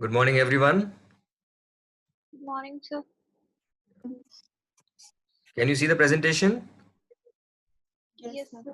Good morning, everyone. Good morning, sir. Can you see the presentation? Yes, sir.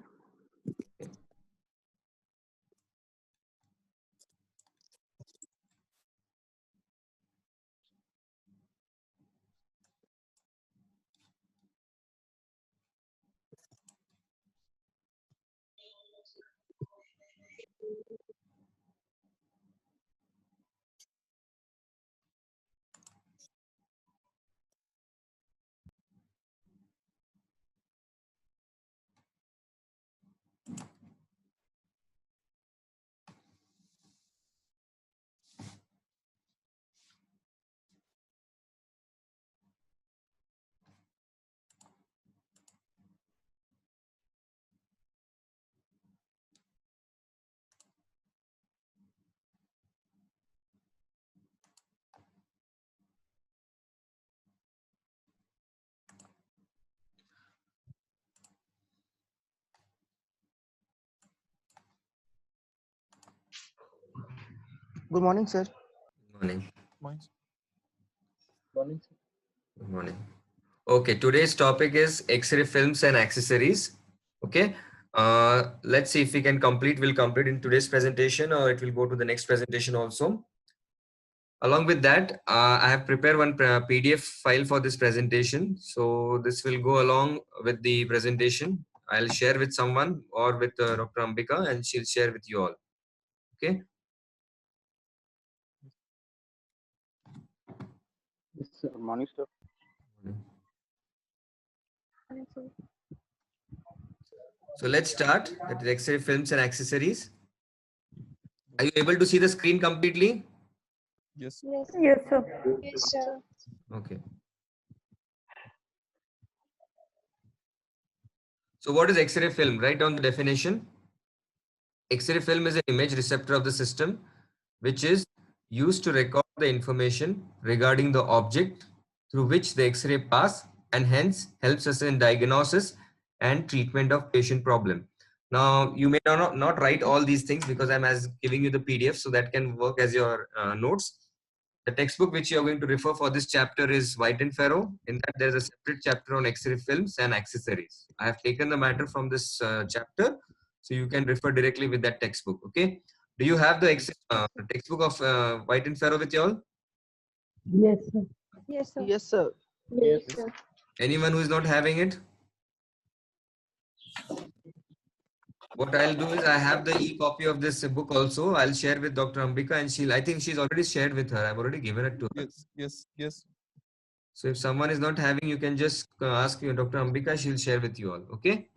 Good morning, sir. Good morning. Morning, sir. Good morning. Okay, today's topic is X-ray films and accessories. Okay. Let's see if we can complete. We'll complete in today's presentation, or it will go to the next presentation also. Along with that, I have prepared one PDF file for this presentation. So this will go along with the presentation. I'll share with someone or with Dr. Ambika, and she'll share with you all. Okay. Yes, sir. Morning, sir. Morning, sir. So let's start. That is X-ray films and accessories. Are you able to see the screen completely? Yes. Yes, Yes, sir. yes, sir. Okay. So what is X-ray film? Write down the definition. X-ray film is an image receptor of the system, which is used to record the information regarding the object through which the X-ray pass, and hence helps us in diagnosis and treatment of patient problem. Now, you may not write all these things because I'm giving you the PDF, so that can work as your notes. The textbook which you are going to refer for this chapter is White and Farrow. In that, there's a separate chapter on X-ray films and accessories. I have taken the matter from this chapter, so you can refer directly with that textbook. Okay. Do you have the textbook of White and Farrow with you all? Yes, sir. Yes, sir. Yes, sir. Yes, sir. Anyone who is not having it? What I'll do is I have the e-copy of this book also. I'll share with Dr. Ambika, and I think she's already shared with her. I've already given it to her. Yes. So if someone is not having, you can just ask Dr. Ambika. She'll share with you all. Okay.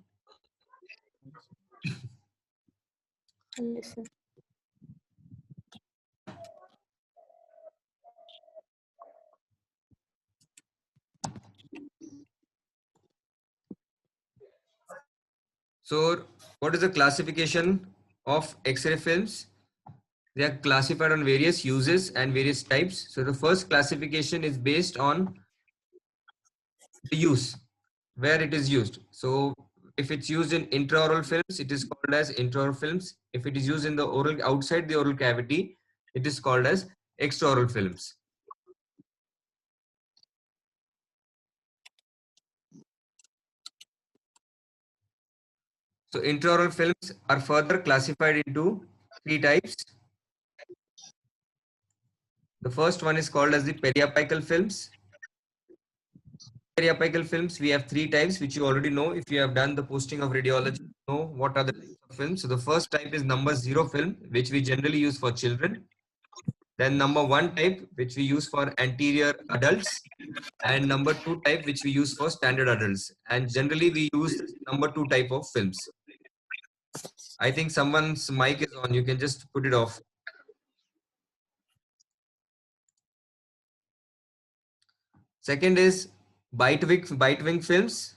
Yes, sir. So what is the classification of X-ray films? They are classified on various uses and various types. So the first classification is based on the use, where it is used. So if it's used in intraoral films, it is called as intraoral films. If it is used in the oral, outside the oral cavity, it is called as extraoral films. So intraoral films are further classified into three types. The first one is called as the periapical films. Periapical films, we have three types, which you already know. If you have done the posting of radiology, you know what are the types of films. So the first type is number 0 film, which we generally use for children. Then number 1 type, which we use for anterior adults. And number 2 type, which we use for standard adults. And generally we use number 2 type of films. I think someone's mic is on. You can just put it off. Second is bite wing films,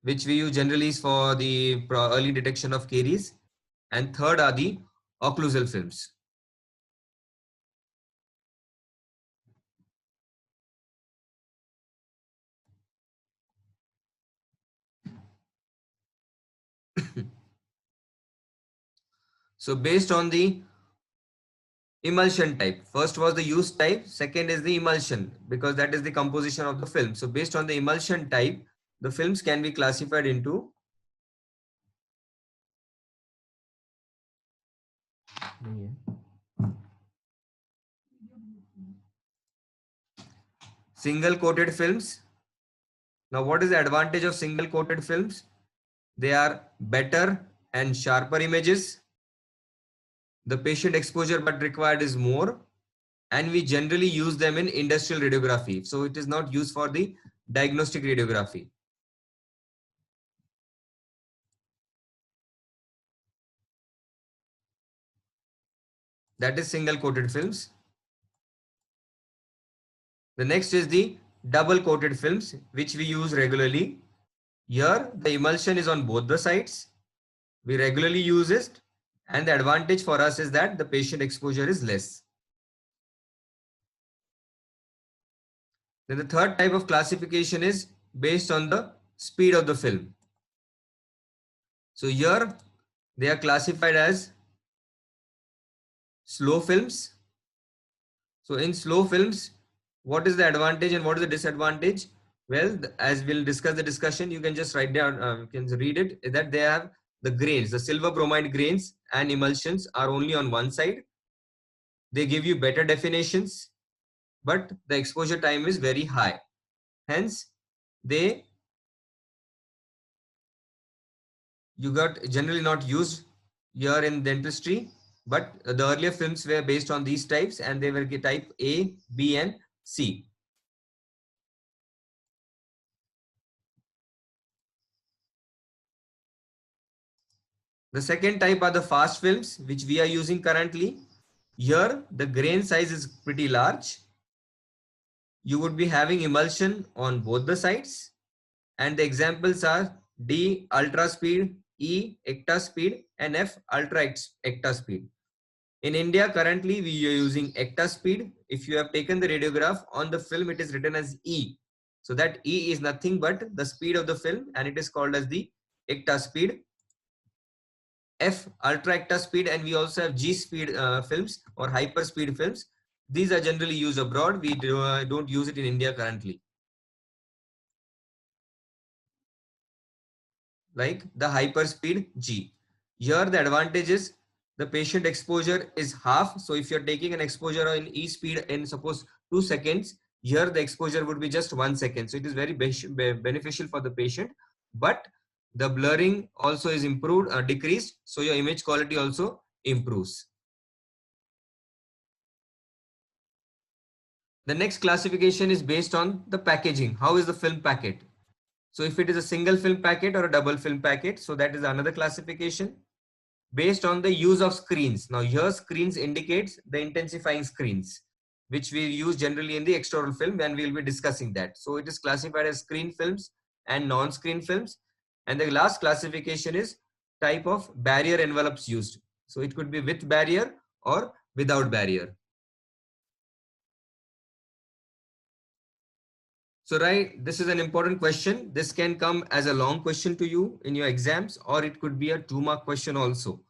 which we use generally for the early detection of caries. And third are the occlusal films. So based on the Emulsion type. First was the use type. Second is the emulsion, because that is the composition of the film. So based on the emulsion type, the films can be classified into single coated films. Now, what is the advantage of single coated films? They are better and sharper images. The patient exposure but required is more, and we generally use them in industrial radiography. So it is not used for the diagnostic radiography. That is single coated films. The next is the double coated films, which we use regularly. Here, the emulsion is on both the sides. We regularly use it, and the advantage for us is that the patient exposure is less. Then the third type of classification is based on the speed of the film. So here they are classified as slow films. So in slow films, what is the advantage and what is the disadvantage? Well, as we'll discuss the discussion, you can just write down, you can read it, is that they have the grains, the silver bromide grains and emulsions are only on one side. They give you better definitions, but the exposure time is very high. Hence, you got generally not used here in dentistry, but the earlier films were based on these types, and they were type A, B, and C. The second type are the fast films, which we are using currently. Here, the grain size is pretty large. You would be having emulsion on both the sides, and the examples are D, ultra speed, E, ecta speed, and F, ultra ecta speed. In India, currently, we are using ecta speed. If you have taken the radiograph on the film, it is written as E. So that E is nothing but the speed of the film, and it is called as the ecta speed. F, ultra ecta speed, and we also have G speed films or hyper speed films. These are generally used abroad. We don't use it in India currently. Like the hyper speed G. Here the advantage is the patient exposure is half. So if you're taking an exposure in E speed in suppose 2 seconds, here the exposure would be just 1 second. So it is very beneficial for the patient, but the blurring also is improved, decreased. So your image quality also improves. The next classification is based on the packaging. How is the film packet? So if it is a single film packet or a double film packet, so that is another classification. Based on the use of screens. Now here screens indicates the intensifying screens, which we use generally in the external film, and we will be discussing that. So it is classified as screen films and non-screen films. And the last classification is type of barrier envelopes used. So it could be with barrier or without barrier. So right, this is an important question. This can come as a long question to you in your exams, or it could be a 2-mark question also.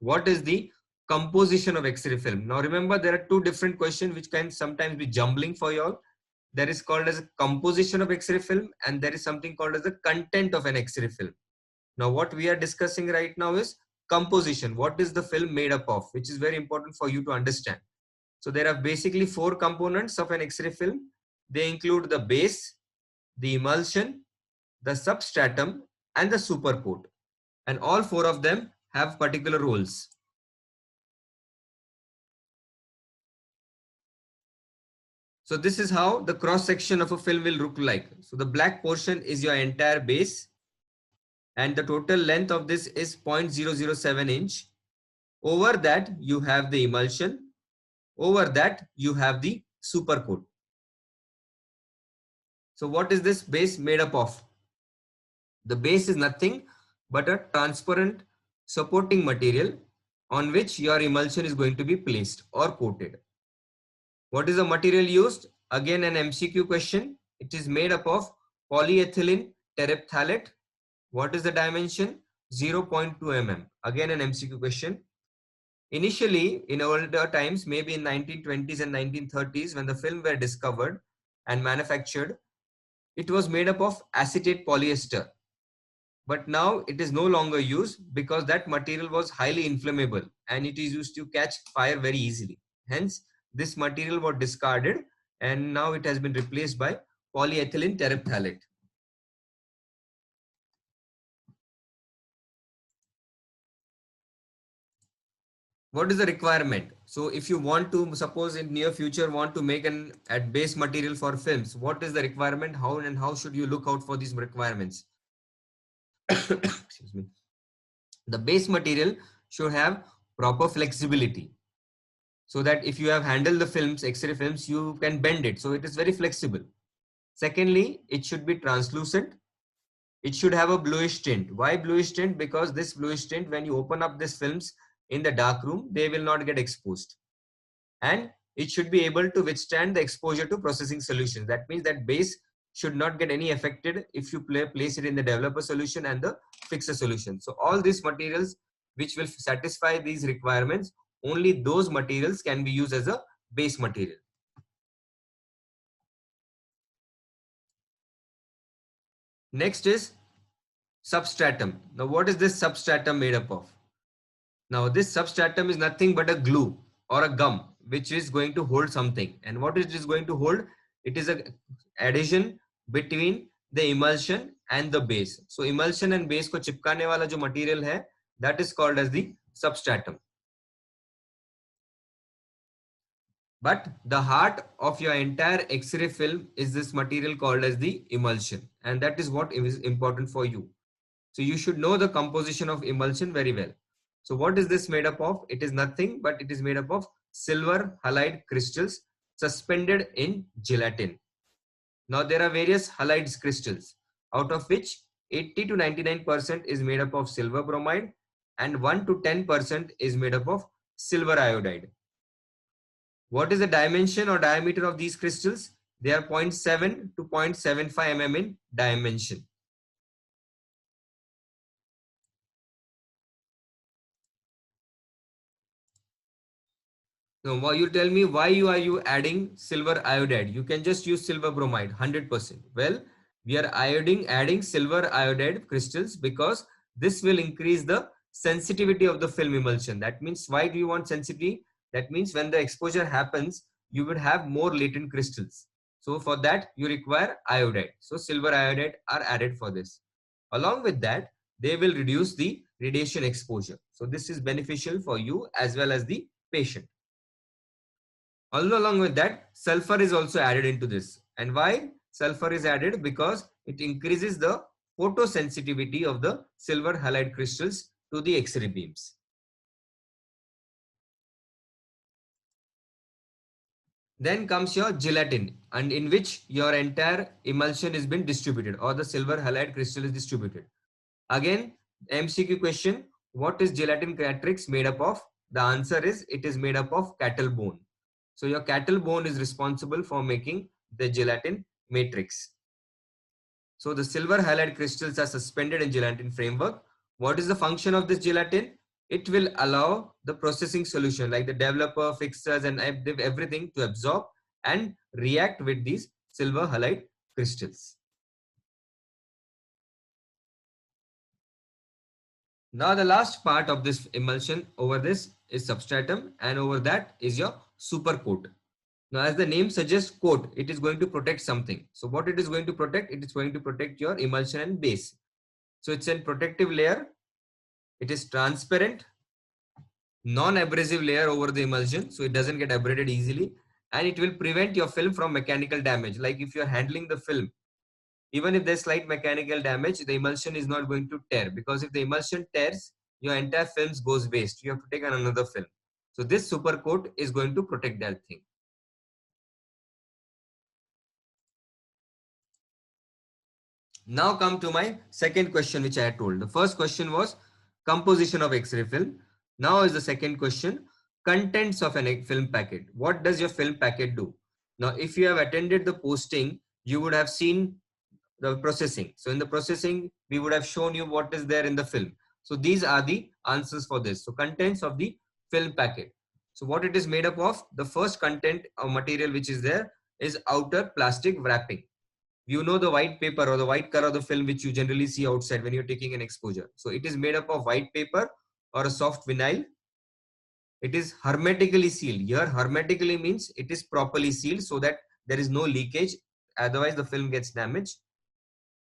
What is the composition of X-ray film? Now remember, there are 2 different questions which can sometimes be jumbling for you all. There is called as a composition of X-ray film, and there is something called as the content of an X-ray film. Now what we are discussing right now is composition. What is the film made up of, which is very important for you to understand. So there are basically 4 components of an X-ray film. They include the base, the emulsion, the substratum, and the supercoat. And all 4 of them have particular roles. So this is how the cross section of a film will look like. So the black portion is your entire base, and the total length of this is 0.007 inch. Over that you have the emulsion. Over that you have the supercoat. So what is this base made up of? The base is nothing but a transparent supporting material on which your emulsion is going to be placed or coated. What is the material used? Again, an MCQ question. It is made up of polyethylene terephthalate. What is the dimension? 0.2 mm. Again, an MCQ question. Initially, in older times, maybe in 1920s and 1930s, when the film were discovered and manufactured, it was made up of acetate polyester. But now it is no longer used because that material was highly inflammable and it is used to catch fire very easily. Hence, this material was discarded and now it has been replaced by polyethylene terephthalate. What is the requirement? So if you want to, suppose in near future, want to make an at base material for films, what is the requirement? How should you look out for these requirements? Excuse me. The base material should have proper flexibility, so that if you have handled the films, X-ray films, you can bend it. So it is very flexible. Secondly, it should be translucent. It should have a bluish tint. Why bluish tint? Because this bluish tint, when you open up these films in the dark room, they will not get exposed. And it should be able to withstand the exposure to processing solutions. That means that base should not get any affected if you place it in the developer solution and the fixer solution. So all these materials which will satisfy these requirements, only those materials can be used as a base material. Next is substratum. Now what is this substratum made up of? Now this substratum is nothing but a glue or a gum which is going to hold something. And what it is going to hold? It is a adhesion between the emulsion and the base. So emulsion and base ko chipkane wala jo material hai, that is called as the substratum. But the heart of your entire X-ray film is this material called as the emulsion. And that is what is important for you. So you should know the composition of emulsion very well. So what is this made up of? It is nothing but it is made up of silver halide crystals suspended in gelatin. Now there are various halide crystals, out of which 80 to 99% is made up of silver bromide and 1 to 10% is made up of silver iodide. What is the dimension or diameter of these crystals? They are 0.7 to 0.75 mm in dimension. Now, you tell me why are you adding silver iodide? You can just use silver bromide 100%. Well, we are adding silver iodide crystals because this will increase the sensitivity of the film emulsion. That means, why do you want sensitivity? That means when the exposure happens, you would have more latent crystals. So for that, you require iodide. So silver iodide are added for this. Along with that, they will reduce the radiation exposure. So this is beneficial for you as well as the patient. Along with that, sulfur is also added into this. And why sulfur is added? Because it increases the photosensitivity of the silver halide crystals to the X-ray beams. Then comes your gelatin, and in which your entire emulsion is been distributed, or the silver halide crystal is distributed. Again, MCQ question, what is gelatin matrix made up of? The answer is, it is made up of cattle bone. So your cattle bone is responsible for making the gelatin matrix. So the silver halide crystals are suspended in gelatin framework. What is the function of this gelatin? It will allow the processing solution like the developer, fixers and everything to absorb and react with these silver halide crystals. Now the last part of this emulsion over this is substratum, and over that is your super coat. Now as the name suggests, coat, it is going to protect something. So what it is going to protect? It is going to protect your emulsion and base. So it's a protective layer. It is transparent, non-abrasive layer over the emulsion, so it doesn't get abraded easily, and it will prevent your film from mechanical damage. Like if you're handling the film, even if there's slight mechanical damage, the emulsion is not going to tear, because if the emulsion tears, your entire film goes waste. You have to take another film. So this super coat is going to protect that thing. Now come to my second question, which I had told. The first question was composition of X-ray film. Now is the second question, contents of a film packet. What does your film packet do? Now, if you have attended the posting, you would have seen the processing. So in the processing, we would have shown you what is there in the film. So these are the answers for this. So contents of the film packet. So what it is made up of, the first content or material which is there is outer plastic wrapping. You know the white paper or the white color of the film which you generally see outside when you're taking an exposure. So it is made up of white paper or a soft vinyl. It is hermetically sealed. Here hermetically means it is properly sealed so that there is no leakage, otherwise the film gets damaged.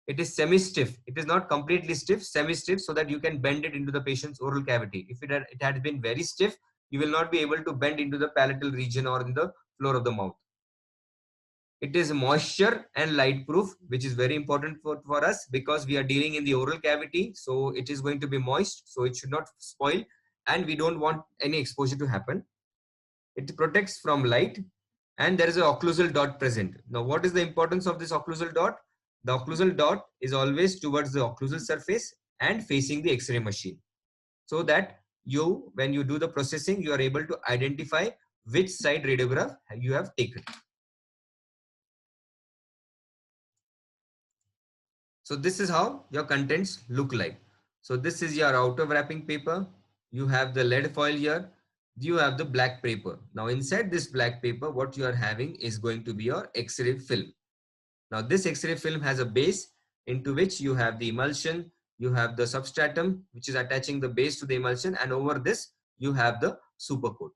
It is semi-stiff. It is not completely stiff, semi-stiff, so that you can bend it into the patient's oral cavity. If it had been very stiff, you will not be able to bend into the palatal region or in the floor of the mouth. It is moisture and light proof, which is very important for us because we are dealing in the oral cavity. So it is going to be moist, so it should not spoil, and we don't want any exposure to happen. It protects from light, and there is an occlusal dot present. Now, what is the importance of this occlusal dot? The occlusal dot is always towards the occlusal surface and facing the X-ray machine, so that you, when you do the processing, you are able to identify which side radiograph you have taken. So this is how your contents look like. So this is your outer wrapping paper. You have the lead foil here. You have the black paper. Now inside this black paper, what you are having is going to be your X-ray film. Now this X-ray film has a base into which you have the emulsion, you have the substratum, which is attaching the base to the emulsion, and over this you have the supercoat.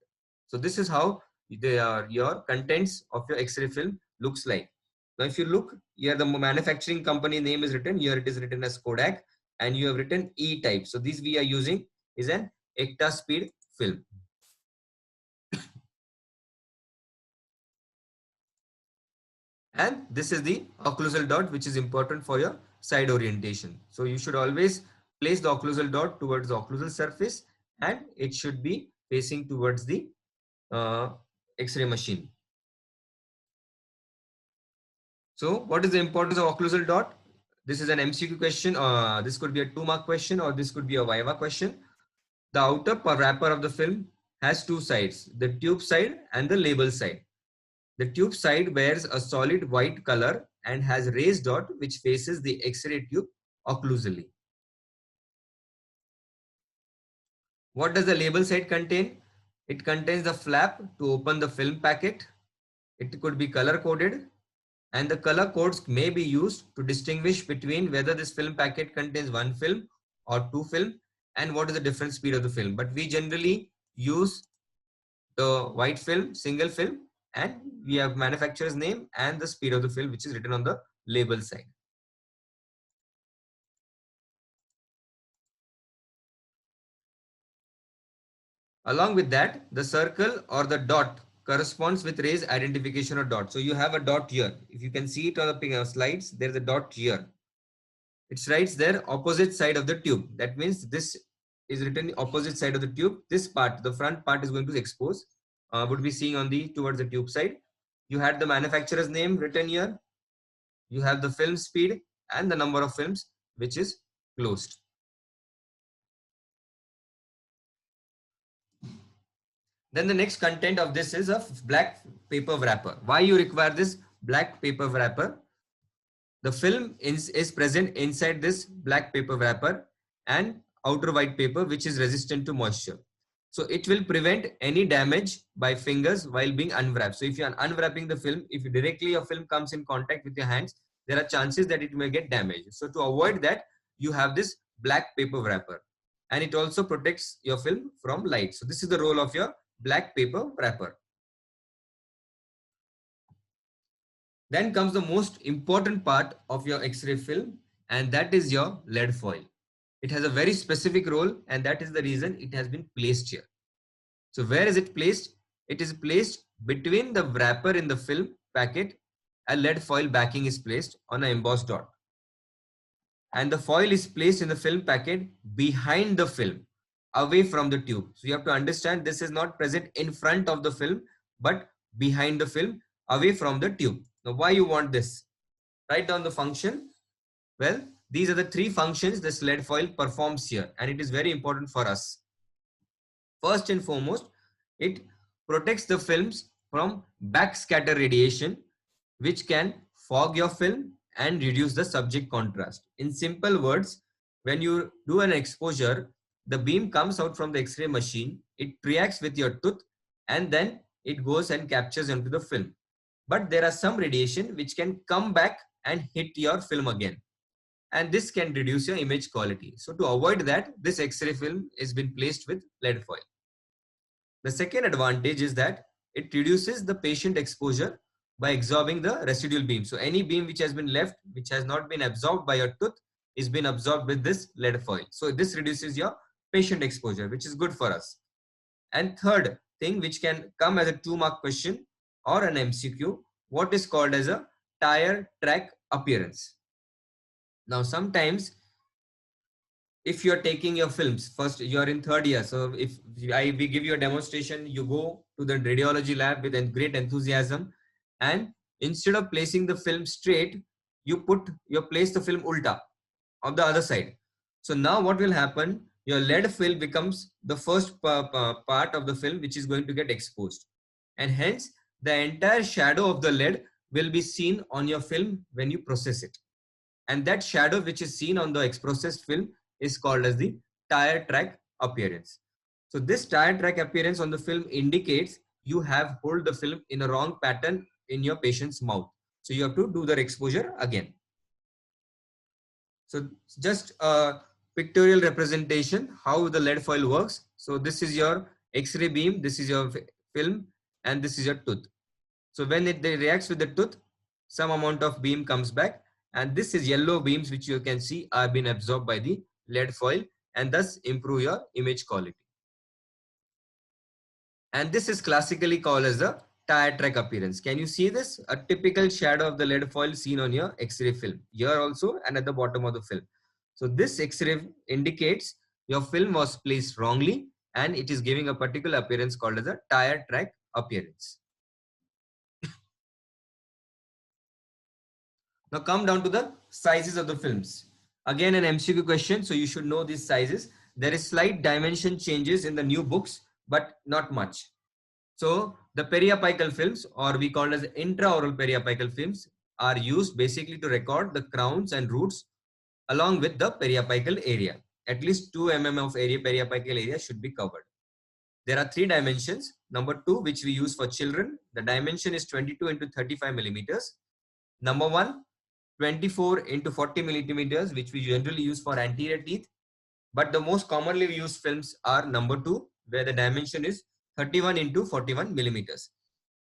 So this is how your contents of your X-ray film looks like. Now if you look here, the manufacturing company name is written here. It is written as Kodak, and you have written E-type. So this we are using is an Ektaspeed film. And this is the occlusal dot, which is important for your side orientation. So you should always place the occlusal dot towards the occlusal surface, and it should be facing towards the X-ray machine. So what is the importance of occlusal dot? This is an MCQ question. This could be a 2-mark question, or this could be a Viva question. The outer wrapper of the film has two sides, the tube side and the label side. The tube side wears a solid white color and has raised dot which faces the X-ray tube occlusally. What does the label side contain? It contains the flap to open the film packet. It could be color coded, and the color codes may be used to distinguish between whether this film packet contains one film or two film and what is the different speed of the film. But we generally use the white film, single film, and we have manufacturer's name and the speed of the film, which is written on the label side. Along with that, the circle or the dot corresponds with raised identification or dot. So you have a dot here. If you can see it on the slides, there's a dot here. It writes there opposite side of the tube. That means this is written opposite side of the tube. This part, the front part, is going to expose. Would be seeing on the towards the tube side. You had the manufacturer's name written here. You have the film speed and the number of films which is closed. Then the next content of this is a black paper wrapper. Why you require this black paper wrapper? The film is present inside this black paper wrapper and outer white paper, which is resistant to moisture. So it will prevent any damage by fingers while being unwrapped. So if you are unwrapping the film, if directly your film comes in contact with your hands, there are chances that it may get damaged. So to avoid that, you have this black paper wrapper, and it also protects your film from light. So this is the role of your black paper wrapper. Then comes the most important part of your X-ray film, and that is your lead foil. It has a very specific role, and that is the reason it has been placed here. So where is it placed? It is placed between the wrapper in the film packet. A lead foil backing is placed on an embossed dot, and the foil is placed in the film packet behind the film, away from the tube. So you have to understand this is not present in front of the film, but behind the film, away from the tube. Now why you want this? Write down the function. Well, these are the three functions this lead foil performs here, and it is very important for us. First and foremost, it protects the films from backscatter radiation, which can fog your film and reduce the subject contrast. In simple words, when you do an exposure, the beam comes out from the X-ray machine. it reacts with your tooth and then it goes and captures into the film. But there are some radiation which can come back and hit your film again. And this can reduce your image quality. So to avoid that, this X-ray film has been placed with lead foil. The second advantage is that it reduces the patient exposure by absorbing the residual beam. So any beam which has been left, which has not been absorbed by your tooth, is been absorbed with this lead foil. So this reduces your patient exposure, which is good for us. And third thing, which can come as a 2-mark question or an MCQ, what is called as a tire track appearance. Now, sometimes if you're taking your films, first you're in 3rd year. So if we give you a demonstration, you go to the radiology lab with a great enthusiasm, and instead of placing the film straight, you place the film ulta on the other side. So now what will happen? Your lead film becomes the first part of the film which is going to get exposed, and hence the entire shadow of the lead will be seen on your film when you process it. And that shadow which is seen on the processed film is called as the tire track appearance. So this tire track appearance on the film indicates you have hold the film in a wrong pattern in your patient's mouth. So you have to do the exposure again. So just a pictorial representation how the lead foil works. So this is your X-ray beam, this is your film, and this is your tooth. So when it reacts with the tooth, some amount of beam comes back, and this is yellow beams which you can see are being absorbed by the lead foil and thus improve your image quality. And this is classically called as the tire track appearance. Can you see this? A typical shadow of the lead foil seen on your X-ray film here also and at the bottom of the film. So this X-ray indicates your film was placed wrongly and it is giving a particular appearance called as a tire track appearance. Now come down to the sizes of the films. Again an MCQ question, so you should know these sizes. There is slight dimension changes in the new books, but not much. So the periapical films, or we call as intraoral periapical films, are used basically to record the crowns and roots along with the periapical area. At least 2 mm of periapical area should be covered. There are 3 dimensions. Number 2, which we use for children, the dimension is 22 into 35 millimeters. Number 1, 24 into 40 millimeters, which we generally use for anterior teeth. But the most commonly used films are number 2, where the dimension is 31 into 41 millimeters.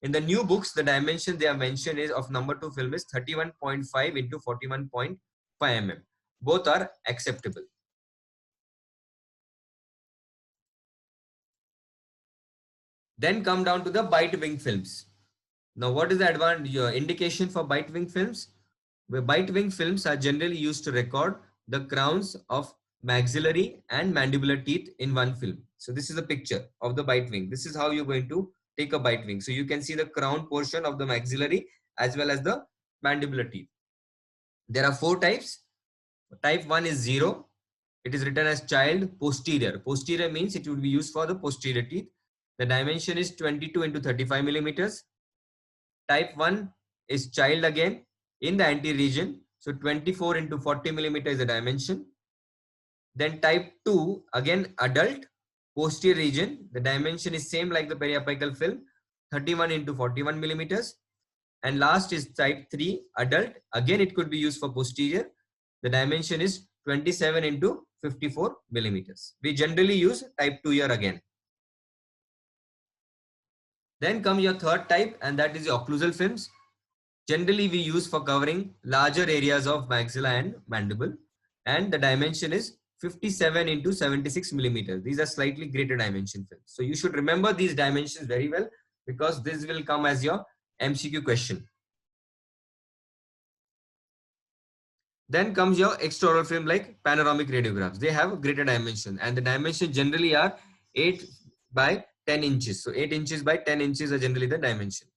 In the new books, the dimension they have mentioned is of number 2 film is 31.5 into 41.5 mm. Both are acceptable. Then come down to the bite wing films. Now, what is the indication for bite wing films? Where bite wing films are generally used to record the crowns of maxillary and mandibular teeth in one film. So this is a picture of the bite wing. This is how you're going to take a bite wing. So you can see the crown portion of the maxillary as well as the mandibular teeth. There are 4 types. Type 1 is 0. It is written as child posterior. Posterior means it will be used for the posterior teeth. The dimension is 22 into 35 millimeters. Type 1 is child again in the anterior region. So 24 into 40 millimeter is the dimension. Then type 2, again adult, posterior region. The dimension is same like the periapical film, 31 into 41 millimeters. And last is type 3, adult. Again, it could be used for posterior. The dimension is 27 into 54 millimeters. We generally use type 2 here again. Then comes your third type, and that is the occlusal films. Generally, we use for covering larger areas of maxilla and mandible. And the dimension is 57 into 76 millimeters. These are slightly greater dimension films. So you should remember these dimensions very well because this will come as your MCQ question. Then comes your extraoral film like panoramic radiographs. They have a greater dimension and the dimension generally are 8 by 10 inches. So 8 inches by 10 inches are generally the dimension.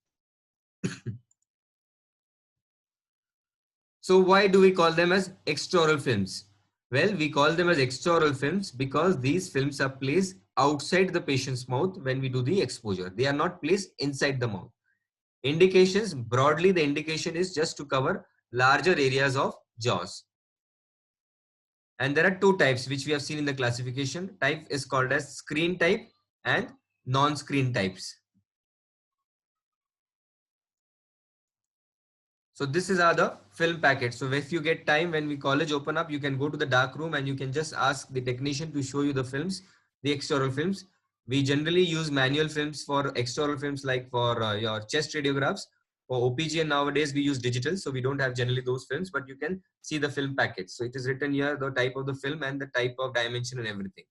So why do we call them as extraoral films? Well, we call them as extraoral films because these films are placed outside the patient's mouth when we do the exposure. They are not placed inside the mouth. Indications, broadly the indication is just to cover larger areas of jaws. And there are 2 types which we have seen in the classification. Type is called as screen type and non-screen types. So this is the film packet. So if you get time when we college open up, you can go to the dark room and you can just ask the technician to show you the films, the external films. We generally use manual films for external films, like for your chest radiographs. For OPG and nowadays we use digital, so we don't have generally those films, but you can see the film package. So it is written here, the type of the film and the type of dimension and everything.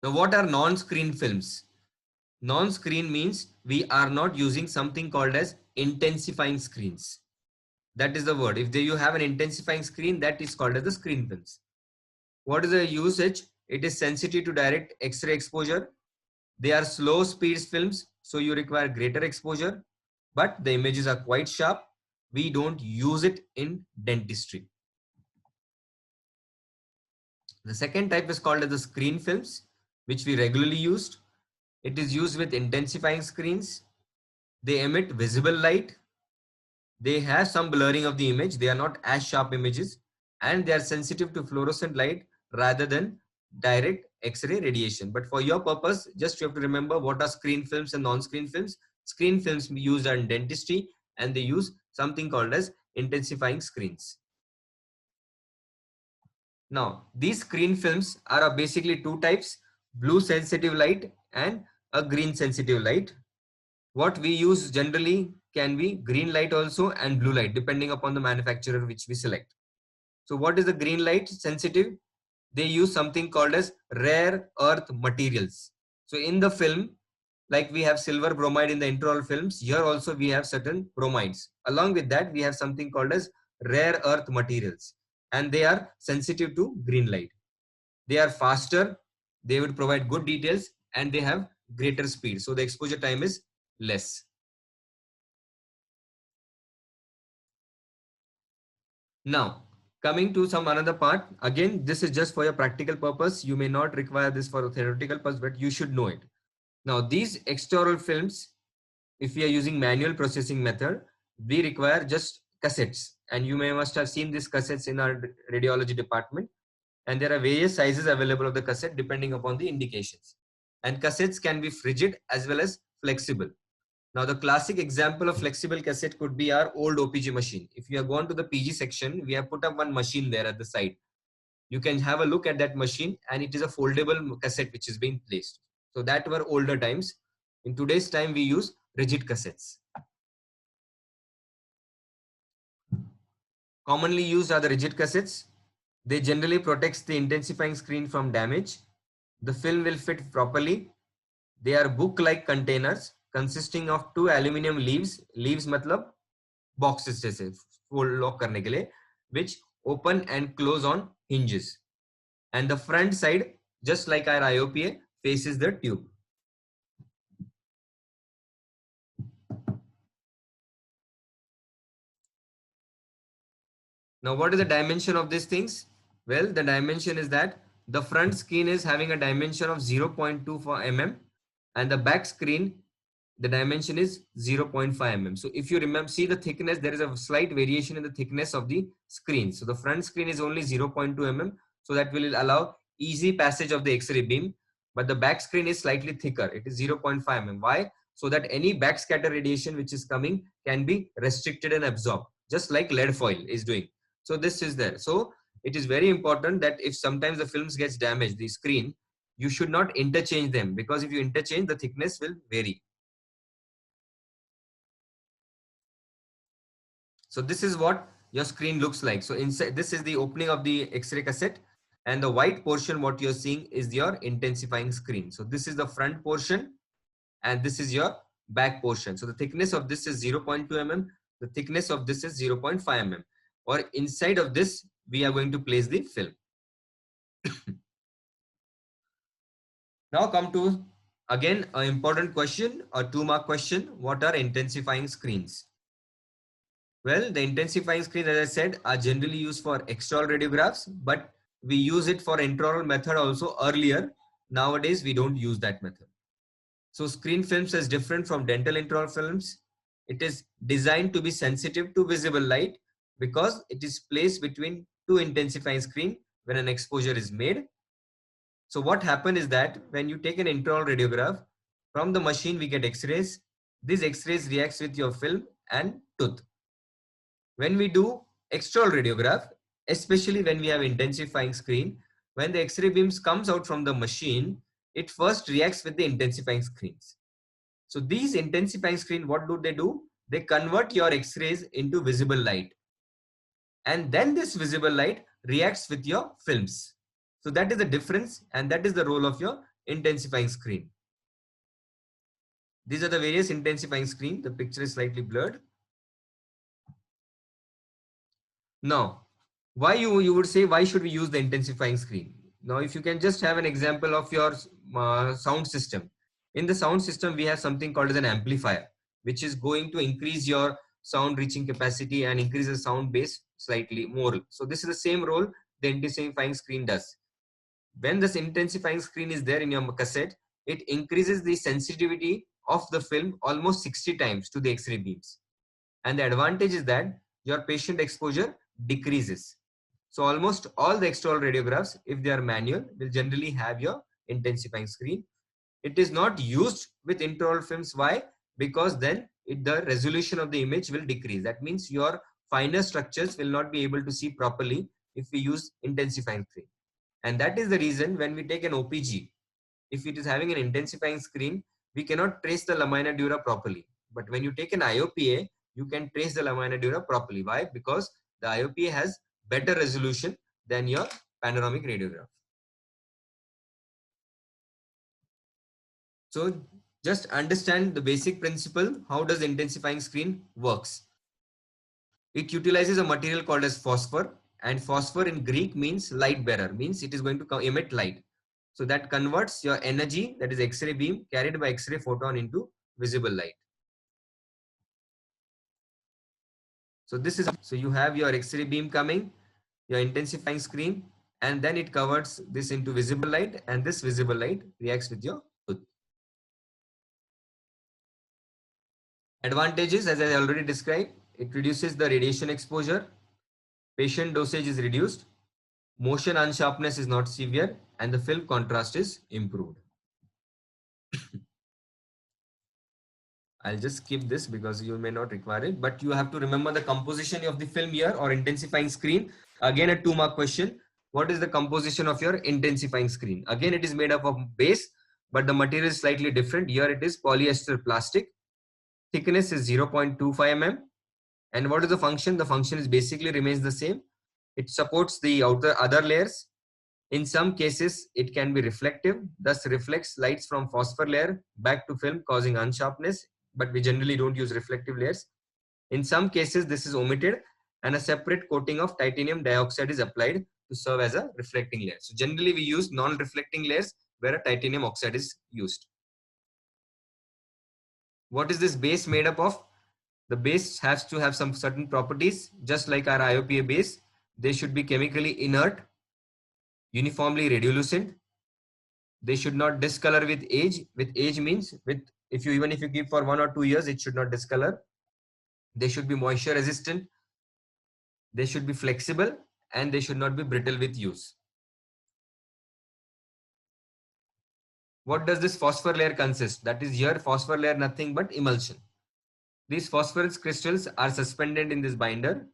Now what are non-screen films? Non-screen means we are not using something called as intensifying screens. That is the word. If you have an intensifying screen, that is called as the screen films. What is the usage? It is sensitive to direct X-ray exposure. They are slow speed films, so you require greater exposure, but the images are quite sharp. We don't use it in dentistry. The second type is called as the screen films, which we regularly used. It is used with intensifying screens. They emit visible light. They have some blurring of the image. They are not as sharp images, and they are sensitive to fluorescent light rather than direct X-ray radiation. But for your purpose, just you have to remember what are screen films and non-screen films. Screen films used in dentistry, and they use something called as intensifying screens. Now, these screen films are basically two types: blue sensitive light and a green sensitive light. What we use generally can be green light also and blue light, depending upon the manufacturer which we select. So what is the green light sensitive? They use something called as rare earth materials. So in the film, like we have silver bromide in the intraoral films, here also we have certain bromides. Along with that, we have something called as rare earth materials, and they are sensitive to green light. They are faster, they would provide good details, and they have greater speed. So the exposure time is less. Now, coming to some another part, again, this is just for your practical purpose. You may not require this for a theoretical purpose, but you should know it. Now, these external films, if we are using manual processing method, we require just cassettes. And you must have seen these cassettes in our radiology department. And there are various sizes available of the cassette depending upon the indications. And cassettes can be rigid as well as flexible. Now, the classic example of flexible cassette could be our old OPG machine. If you have gone to the PG section, we have put up one machine there at the side. You can have a look at that machine, and it is a foldable cassette which is being placed. So that were older times. In today's time, we use rigid cassettes. Commonly used are the rigid cassettes. They generally protect the intensifying screen from damage. The film will fit properly. They are book-like containers consisting of two aluminum leaves. Leaves matlab boxes जैसे lock करने के लिए, which open and close on hinges. And the front side, just like our IOPA, faces the tube. Now, what is the dimension of these things? Well, the dimension is that the front screen is having a dimension of 0.24 mm, and the back screen, the dimension is 0.5 mm. So if you remember, see the thickness, there is a slight variation in the thickness of the screen. So the front screen is only 0.2 mm. So that will allow easy passage of the X-ray beam. But the back screen is slightly thicker. It is 0.5 mm. Why? So that any backscatter radiation which is coming can be restricted and absorbed, just like lead foil is doing. So this is there. So it is very important that if sometimes the films gets damaged, the screen, you should not interchange them, because if you interchange, the thickness will vary. So this is what your screen looks like. So inside, this is the opening of the X-ray cassette, and the white portion, what you're seeing is your intensifying screen. So this is the front portion, and this is your back portion. So the thickness of this is 0.2 mm. The thickness of this is 0.5 mm. Or inside of this, we are going to place the film. Now come to, again, an important question, a 2-mark question. What are intensifying screens? Well, the intensifying screens, as I said, are generally used for external radiographs, but we use it for intraoral method also earlier. Nowadays, we don't use that method. So screen films is different from dental intraoral films. It is designed to be sensitive to visible light because it is placed between two intensifying screen when an exposure is made. So what happened is that when you take an intraoral radiograph from the machine, we get X-rays. These X-rays reacts with your film and tooth. When we do extraoral radiograph, especially when we have intensifying screen, when the X-ray beams comes out from the machine, it first reacts with the intensifying screens. So these intensifying screen, what do? They convert your X-rays into visible light. And then this visible light reacts with your films. So that is the difference, and that is the role of your intensifying screen. These are the various intensifying screen. The picture is slightly blurred. Now, why you would say, why should we use the intensifying screen? Now, if you can just have an example of your sound system. In the sound system, we have something called as an amplifier, which is going to increase your sound reaching capacity and increase the sound base slightly more. So this is the same role the intensifying screen does. When this intensifying screen is there in your cassette, it increases the sensitivity of the film almost 60 times to the X-ray beams. And the advantage is that your patient exposure decreases. So almost all the extraoral radiographs, if they are manual, will generally have your intensifying screen. It is not used with intraoral films. Why? Because then the resolution of the image will decrease. That means your finer structures will not be able to see properly if we use intensifying screen. And that is the reason when we take an OPG, if it is having an intensifying screen, we cannot trace the lamina dura properly. But when you take an IOPA, you can trace the lamina dura properly. Why? Because the IOPA has better resolution than your panoramic radiograph. So just understand the basic principle. How does intensifying screen works? It utilizes a material called as phosphor, and phosphor in Greek means light bearer, means it is going to emit light. So that converts your energy, that is X-ray beam carried by X-ray photon, into visible light. So this is, so you have your X-ray beam coming, your intensifying screen, and then it converts this into visible light, and this visible light reacts with your tooth. Advantages, as I already described, it reduces the radiation exposure, patient dosage is reduced, motion unsharpness is not severe, and the film contrast is improved. I'll just skip this because you may not require it, but you have to remember the composition of the film here or intensifying screen. Again, a 2-mark question. What is the composition of your intensifying screen? Again, it is made up of base, but the material is slightly different. Here it is polyester plastic. Thickness is 0.25 mm. And what is the function? The function is basically remains the same. It supports the other layers. In some cases, it can be reflective, thus reflects lights from phosphor layer back to film, causing unsharpness, but we generally don't use reflective layers. In some cases, this is omitted and a separate coating of titanium dioxide is applied to serve as a reflecting layer. So generally we use non-reflecting layers where a titanium oxide is used. What is this base made up of? The base has to have some certain properties, just like our IOPA base. They should be chemically inert, uniformly radiolucent. They should not discolor with age. With age means even if you keep for 1 or 2 years, it should not discolor. They should be moisture resistant. They should be flexible, and they should not be brittle with use. What does this phosphor layer consist? That is, here phosphor layer nothing but emulsion. These phosphorus crystals are suspended in this binder.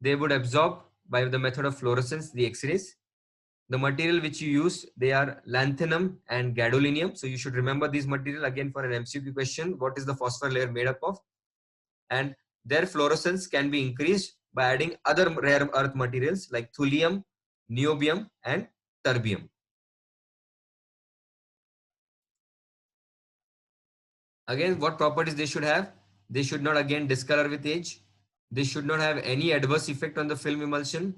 They would absorb by the method of fluorescence the X-rays. The material which you use, they are lanthanum and gadolinium. So you should remember these material again for an MCQ question. What is the phosphor layer made up of? And their fluorescence can be increased by adding other rare earth materials like thulium, niobium, and terbium. Again, what properties they should have? They should not again discolor with age. They should not have any adverse effect on the film emulsion.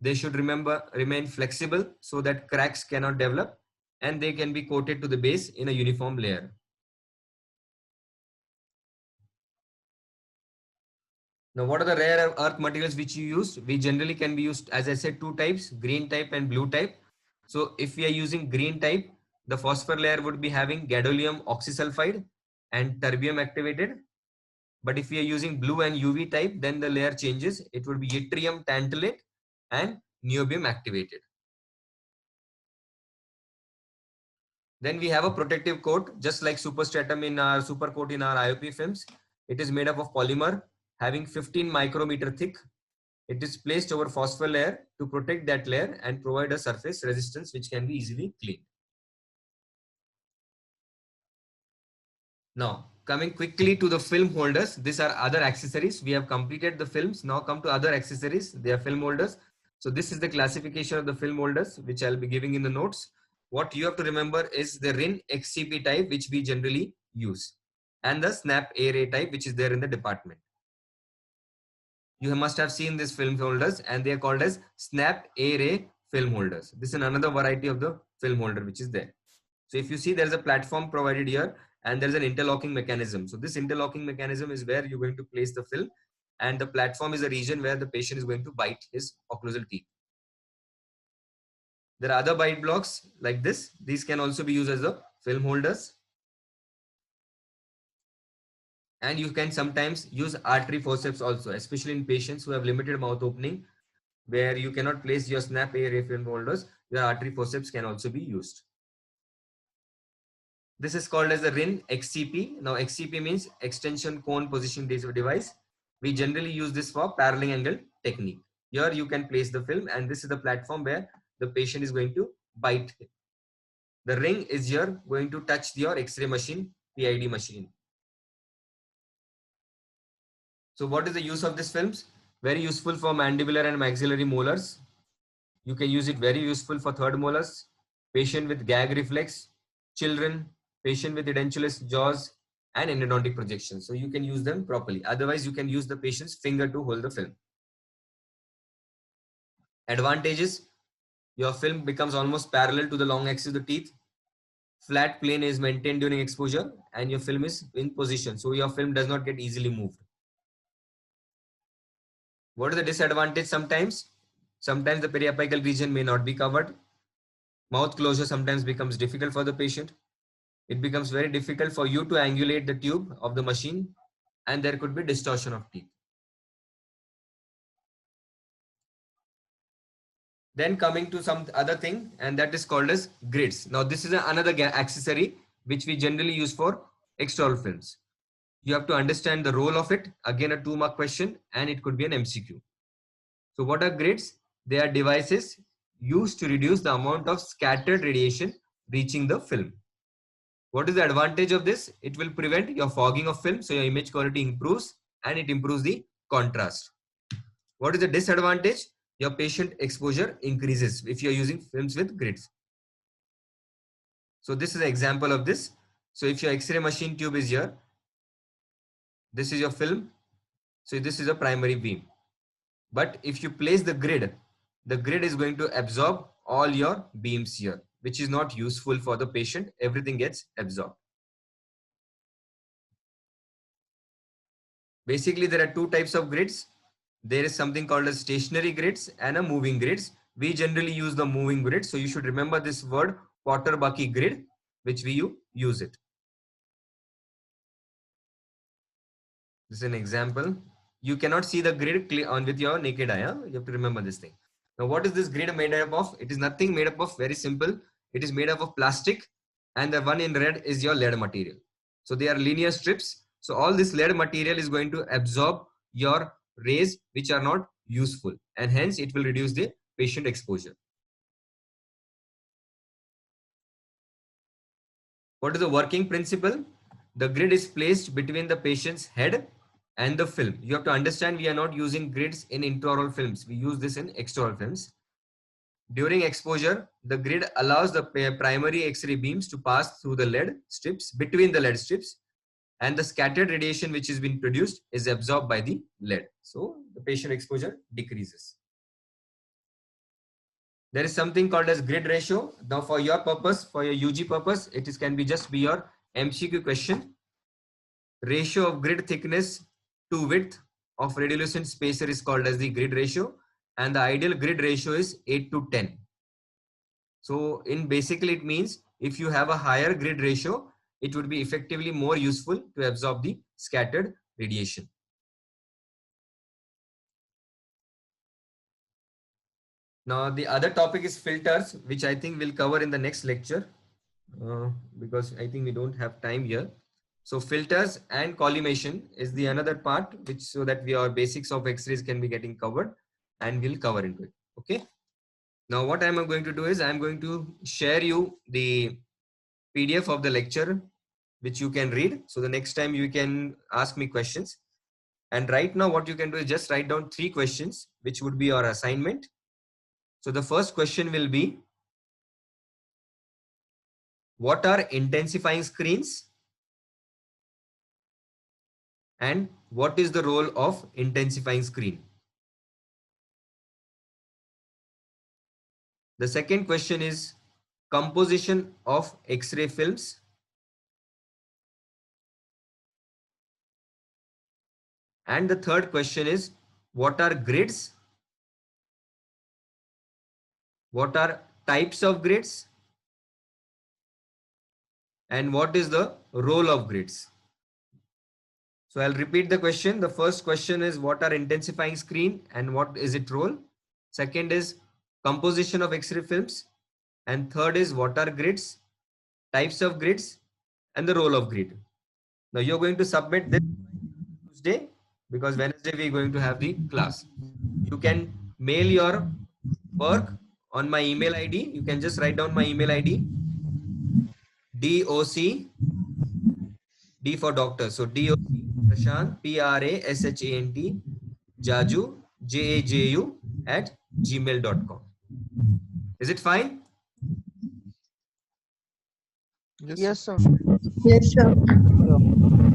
They should remain flexible so that cracks cannot develop, and they can be coated to the base in a uniform layer. Now, what are the rare earth materials which you use? We generally can be used, as I said, 2 types, green type and blue type. So if we are using green type, the phosphor layer would be having gadolinium oxysulfide and terbium activated. But if we are using blue and UV type, then the layer changes. It would be yttrium tantalate and niobium activated. Then we have a protective coat, just like superstratum in our super coat in our IOP films. It is made up of polymer having 15 micrometer thick. It is placed over phosphor layer to protect that layer and provide a surface resistance which can be easily cleaned. Now, coming quickly to the film holders, these are other accessories. We have completed the films. Now come to other accessories. They are film holders. So this is the classification of the film holders, which I'll be giving in the notes. What you have to remember is the RIN XCP type, which we generally use, and the snap array type, which is there in the department. You must have seen these film holders, and they are called as snap array film holders. This is another variety of the film holder which is there. So if you see, there's a platform provided here, and there's an interlocking mechanism. So this interlocking mechanism is where you're going to place the film, and the platform is a region where the patient is going to bite his occlusal teeth. There are other bite blocks like this. These can also be used as the film holders. And you can sometimes use artery forceps also, especially in patients who have limited mouth opening, where you cannot place your snap array film holders. Your artery forceps can also be used. This is called as the RIN XCP. Now XCP means extension cone position device. We generally use this for paralleling angle technique. Here you can place the film, and this is the platform where the patient is going to bite it. The ring is here going to touch your X-ray machine, PID machine. So what is the use of these films? Very useful for mandibular and maxillary molars. You can use it very useful for third molars, patient with gag reflex, children, patient with edentulous jaws, and endodontic projections. So you can use them properly. Otherwise, you can use the patient's finger to hold the film. Advantages: your film becomes almost parallel to the long axis of the teeth. Flat plane is maintained during exposure, and your film is in position. So your film does not get easily moved. What is the disadvantage? Sometimes the periapical region may not be covered. Mouth closure sometimes becomes difficult for the patient. It becomes very difficult for you to angulate the tube of the machine, and there could be distortion of teeth. Then coming to some other thing, and that is called as grids. Now this is another accessory which we generally use for extraoral films. You have to understand the role of it. Again, a 2-mark question, and it could be an MCQ. So what are grids? They are devices used to reduce the amount of scattered radiation reaching the film. What is the advantage of this? It will prevent your fogging of film, so your image quality improves, and it improves the contrast. What is the disadvantage? Your patient exposure increases if you are using films with grids. So this is an example of this. So if your X-ray machine tube is here, this is your film. So this is a primary beam. But if you place the grid is going to absorb all your beams here, which is not useful for the patient. Everything gets absorbed. Basically, there are 2 types of grids. There is something called as stationary grids and a moving grids. We generally use the moving grid. So you should remember this word, Potter-Bucky grid, which we use it. This is an example. You cannot see the grid on with your naked eye. Huh? You have to remember this thing. Now, what is this grid made up of? It is nothing made up of, very simple. It is made up of plastic, and the one in red is your lead material. So they are linear strips. So all this lead material is going to absorb your rays which are not useful, and hence it will reduce the patient exposure. What is the working principle? The grid is placed between the patient's head and the film. You have to understand, we are not using grids in intraoral films. We use this in extraoral films. During exposure, the grid allows the primary X-ray beams to pass through the lead strips, between the lead strips, and the scattered radiation which is being produced is absorbed by the lead. So the patient exposure decreases. There is something called as grid ratio. Now for your purpose, for your UG purpose, can be just be your MCQ question. Ratio of grid thickness to width of radiolucent spacer is called as the grid ratio, and the ideal grid ratio is 8:10. So basically it means if you have a higher grid ratio, it would be effectively more useful to absorb the scattered radiation. Now the other topic is filters, which I think we'll cover in the next lecture. because I think we don't have time here. So filters and collimation is the another part, which so that our basics of X-rays can be getting covered, and we'll cover into it. Okay. Now what I'm going to do is I'm going to share you the PDF of the lecture, which you can read. So the next time you can ask me questions. And right now what you can do is just write down 3 questions, which would be your assignment. So the first question will be, what are intensifying screens? And what is the role of intensifying screen? The second question is composition of X-ray films. And the third question is, what are grids? What are types of grids? And what is the role of grids? So I'll repeat the question. The first question is, what are intensifying screen and what is its role? Second is composition of X-ray films. And third is, what are grids, types of grids, and the role of grid. Now you're going to submit this Tuesday, because Wednesday we're going to have the class. You can mail your work on my email ID. You can just write down my email ID. DOC, D for doctor. So DOC Prashant, PRASHANT, Jaju, JAJU @gmail.com. Is it fine? Yes. Yes, sir. Yes, sir. Yeah.